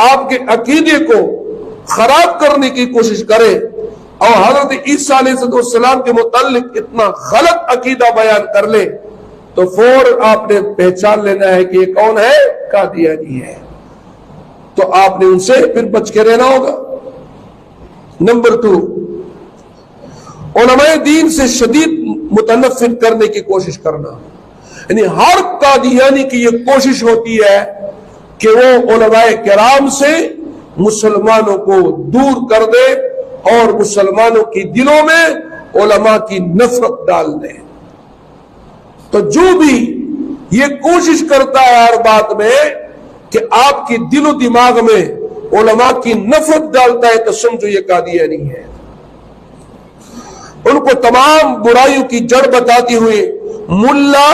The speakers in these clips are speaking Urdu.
آپ کے عقیدے کو خراب کرنے کی کوشش کرے اور حضرت عیسیٰ علیہ السلام کے متعلق اتنا غلط عقیدہ بیان کر لے تو فوراً آپ نے پہچان لینا ہے کہ یہ کون ہے؟ قادیانی ہے. تو آپ نے ان سے پھر بچ کے رہنا ہوگا. نمبر 2، علماء دین سے شدید متنفر کرنے کی کوشش کرنا. یعنی ہر قادیانی کی یہ کوشش ہوتی ہے کہ وہ علماء کرام سے مسلمانوں کو دور کر دے اور مسلمانوں کی دلوں میں علماء کی نفرت ڈال دے. تو جو بھی یہ کوشش کرتا ہے ہر بات میں کہ آپ کی دل و دماغ میں علماء کی نفرت ڈالتا ہے تو سمجھو یہ قادیانی ہے. ان کو تمام برائیوں کی جڑ بتاتی ہوئی ملا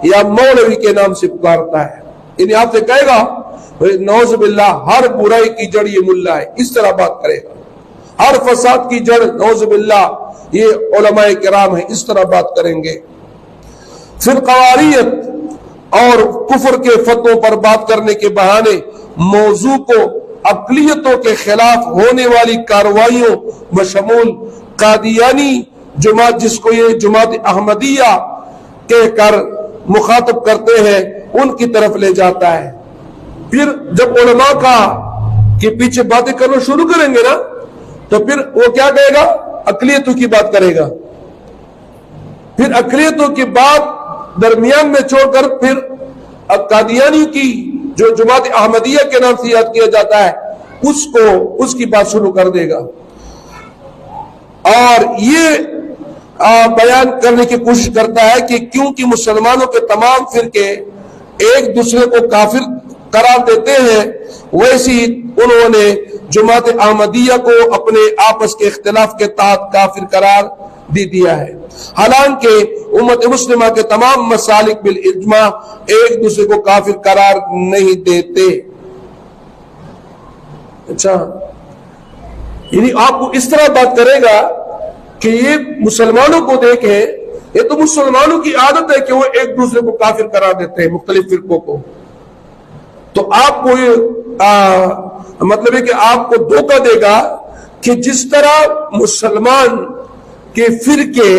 یا مولوی کے نام سے پکارتا ہے. یعنی آپ سے کہے گا نعوذ باللہ ہر برائی کی جڑ یہ ملا ہے، اس طرح بات کرے گا. ہر فساد کی جڑ نعوذ باللہ یہ علماء کرام ہیں، اس طرح بات کریں گے. فرقواریت اور کفر کے فتووں پر بات کرنے کے بہانے موضوع کو اقلیتوں کے خلاف ہونے والی کارروائیوں بشمول قادیانی جماعت، جس کو یہ جماعت احمدیہ کہہ کر مخاطب کرتے ہیں، ان کی طرف لے جاتا ہے. پھر جب علماء کا کے پیچھے باتیں کرنا شروع کریں گے نا تو پھر وہ کیا کہے گا؟ اقلیتوں کی بات کرے گا. پھر اقلیتوں کی بات درمیان میں چھوڑ کر پھر قادیانی کی جو جماعت احمدیہ کے نام سے یاد کیا جاتا ہے اس کی بات شروع کر دے گا. اور یہ بیان کرنے کی کوشش کرتا ہے کہ کیونکہ مسلمانوں کے تمام فرقے ایک دوسرے کو کافر قرار دیتے ہیں، ویسی انہوں نے جماعت احمدیہ کو اپنے آپس کے اختلاف کے تحت کافر قرار دیا ہے. حالانکہ امت مسلمہ کے تمام مسالک بالاجماع ایک دوسرے کو کافر قرار نہیں دیتے. اچھا، یعنی آپ کو اس طرح بات کرے گا کہ یہ مسلمانوں کو دیکھیں، یہ تو مسلمانوں کی عادت ہے کہ وہ ایک دوسرے کو کافر قرار دیتے ہیں، مختلف فرقوں کو. تو آپ کو یہ مطلب ہے کہ آپ کو دھوکہ دے گا کہ جس طرح مسلمان کے فرقے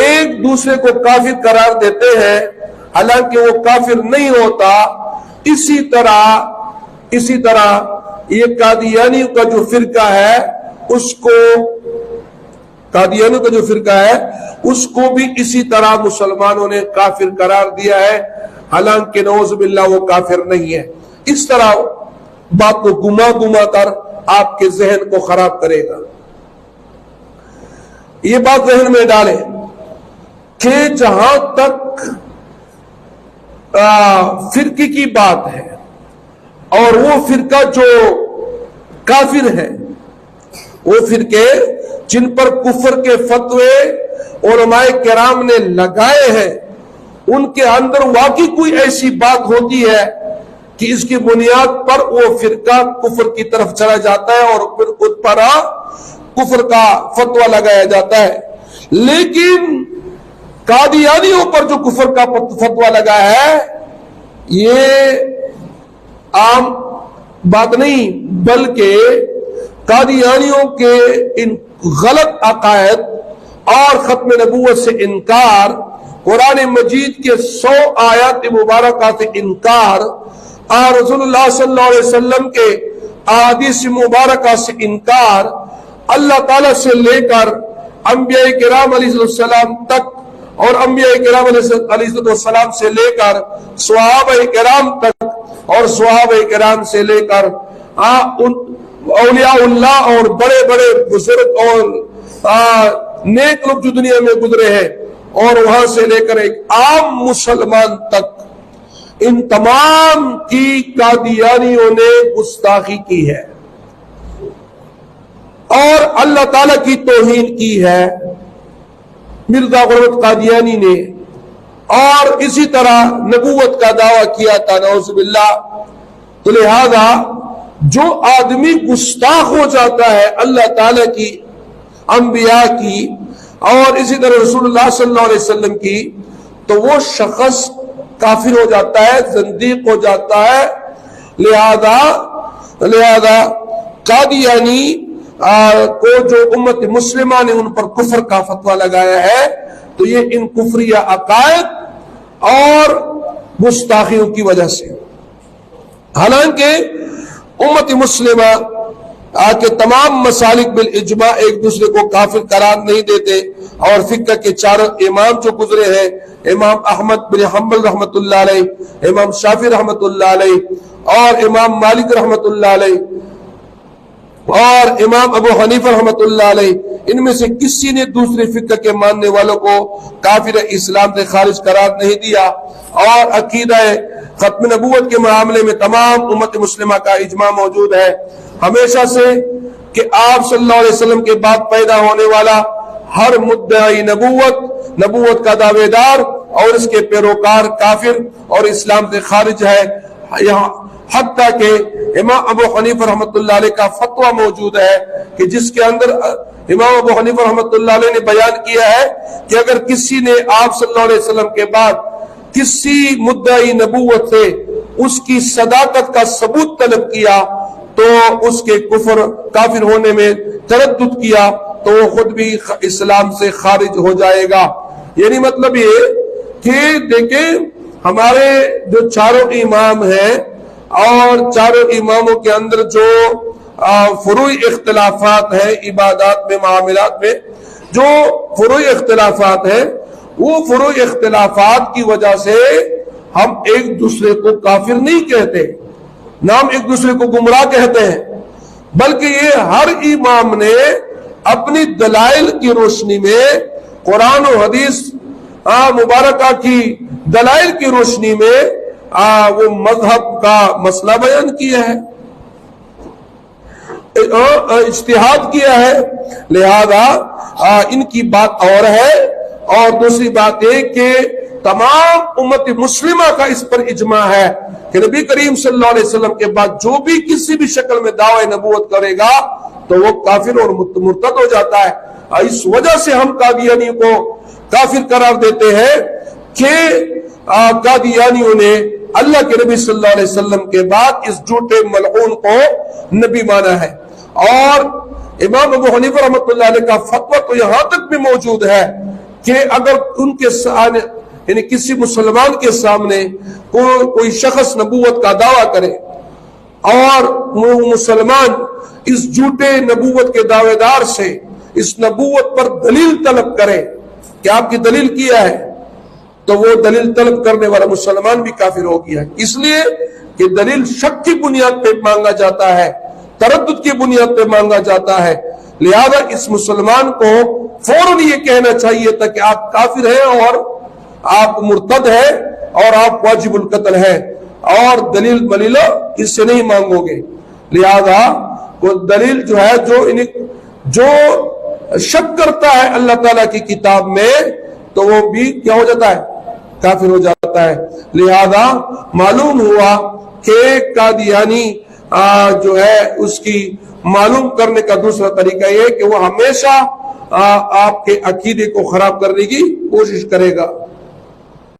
ایک دوسرے کو کافر قرار دیتے ہیں حالانکہ وہ کافر نہیں ہوتا، اسی طرح یہ قادیانیوں کا جو فرقہ ہے اس کو بھی اسی طرح مسلمانوں نے کافر قرار دیا ہے حالانکہ نعوذ باللہ وہ کافر نہیں ہے. اس طرح بات کو گما کر آپ کے ذہن کو خراب کرے گا. یہ بات ذہن میں ڈالیں کہ جہاں تک فرقے کی بات ہے اور وہ فرقہ جو کافر ہے، وہ فرقے جن پر کفر کے فتوے علماء کرام نے لگائے ہیں، ان کے اندر واقعی کوئی ایسی بات ہوتی ہے کہ اس کی بنیاد پر وہ فرقہ کفر کی طرف چلا جاتا ہے اور پھر اس پر کفر کا فتویٰ لگایا جاتا ہے. لیکن قادیانیوں پر جو کفر کا فتویٰ لگا ہے یہ عام بات نہیں، بلکہ قادیانیوں کے ان غلط عقائد اور ختم نبوت سے انکار، قرآن مجید کے 100 آیات مبارکہ سے انکار، اور رسول اللہ صلی اللہ علیہ وسلم کے احادیث مبارکہ سے انکار، اللہ تعالیٰ سے لے کر انبیاء کرام علیہ السلام تک اور انبیاء کرام علیہ السلام سے لے کر صحابہ کرام تک اور صحابہ کرام سے لے کر اولیاء اللہ اور بڑے بڑے بزرگ اور نیک لوگ جو دنیا میں گزرے ہیں اور وہاں سے لے کر ایک عام مسلمان تک، ان تمام کی قادیانیوں نے گستاخی کی ہے اور اللہ تعالیٰ کی توہین کی ہے مرزا غربت قادیانی نے، اور اسی طرح نبوت کا دعویٰ کیا تھا نعوذ باللہ. تو لہذا جو آدمی گستاخ ہو جاتا ہے اللہ تعالیٰ کی، انبیاء کی اور اسی طرح رسول اللہ صلی اللہ علیہ وسلم کی، تو وہ شخص کافر ہو جاتا ہے، زندیق ہو جاتا ہے. لہذا لہذا قادیانی کو جو امت مسلمہ نے ان پر کفر کا فتویٰ لگایا ہے تو یہ ان کفریہ عقائد اور گستاخیوں کی وجہ سے، حالانکہ امت مسلمہ کے تمام مسالک بالاجماع ایک دوسرے کو کافر قرار نہیں دیتے، اور فقہ کے چاروں امام جو گزرے ہیں، امام احمد بن حنبل رحمۃ اللہ علیہ، امام شافعی رحمۃ اللہ علیہ، اور امام مالک رحمۃ اللہ علیہ، اور امام ابو حنیفہ رحمۃ اللہ علیہ، ان میں سے کسی نے دوسرے فقہ کے ماننے والوں کو کافر اسلام سے خارج قرار نہیں دیا، اور عقیدہ ختم نبوت کے معاملے میں تمام امت مسلمہ کا اجماع موجود ہے ہمیشہ سے کہ آپ صلی اللہ علیہ وسلم کے بعد پیدا ہونے والا ہر مدعی نبوت کا دعوے دار اور اس کے پیروکار کافر اور اسلام سے خارج ہے، یہاں حتیٰ کہ امام ابو حنیفہ رحمۃ اللہ علیہ کا فتویٰ موجود ہے کہ جس کے اندر امام ابو حنیفہ رحمۃ اللہ علیہ نے بیان کیا ہے کہ اگر کسی نے آپ صلی اللہ علیہ وسلم کے بعد کسی مدعی نبوت سے اس کی صداقت کا ثبوت طلب کیا تو اس کے کافر ہونے میں تردد کیا تو وہ خود بھی اسلام سے خارج ہو جائے گا۔ یعنی مطلب یہ کہ دیکھیں ہمارے جو چاروں امام ہیں اور چاروں اماموں کے اندر جو فروعی اختلافات ہیں عبادات میں معاملات میں جو فروعی اختلافات ہیں وہ فروعی اختلافات کی وجہ سے ہم ایک دوسرے کو کافر نہیں کہتے، نہ ہم ایک دوسرے کو گمراہ کہتے ہیں، بلکہ یہ ہر امام نے اپنی دلائل کی روشنی میں قرآن و حدیث مبارکہ کی دلائل کی روشنی میں وہ مذہب کا مسئلہ بیان کیا ہے، اجتہاد کیا ہے، لہذا ان کی بات اور ہے۔ اور دوسری بات یہ کہ تمام امت مسلمہ کا اس پر اجماع ہے کہ نبی کریم صلی اللہ علیہ وسلم کے بعد جو بھی کسی بھی شکل میں دعوی نبوت کرے گا تو وہ کافر اور مرتد ہو جاتا ہے۔ اس وجہ سے ہم قادیانی کو کافر قرار دیتے ہیں کہ قادیانیوں نے اللہ کے نبی صلی اللہ علیہ وسلم کے بعد اس جھوٹے ملعون کو نبی مانا ہے۔ اور امام ابو حنیفہ رحمۃ اللہ علیہ کا فتویٰ تو یہاں تک بھی موجود ہے کہ اگر ان کے سامنے یعنی کسی مسلمان کے سامنے کوئی شخص نبوت کا دعویٰ کرے اور وہ مسلمان اس جھوٹے نبوت کے دعوے دار سے اس نبوت پر دلیل طلب کرے کہ آپ کی دلیل کیا ہے تو وہ دلیل طلب کرنے والا مسلمان بھی کافر ہو گیا ہے، اس لیے کہ دلیل شک کی بنیاد پہ مانگا جاتا ہے، تردد کی بنیاد پہ مانگا جاتا ہے، لہذا اس مسلمان کو فوراً یہ کہنا چاہیے تھا کہ آپ کافر ہیں اور آپ مرتد ہیں اور آپ واجب القتل ہیں اور دلیل ملیلہ اس سے نہیں مانگو گے۔ لہذا وہ دلیل جو ہے جو شک کرتا ہے اللہ تعالیٰ کی کتاب میں تو وہ بھی کیا ہو جاتا ہے؟ کافر ہو جاتا ہے۔ لہذا معلوم ہوا کہ قادیانی جو ہے اس کی معلوم کرنے کا دوسرا طریقہ یہ کہ وہ ہمیشہ آپ کے عقیدے کو خراب کرنے کی کوشش کرے گا۔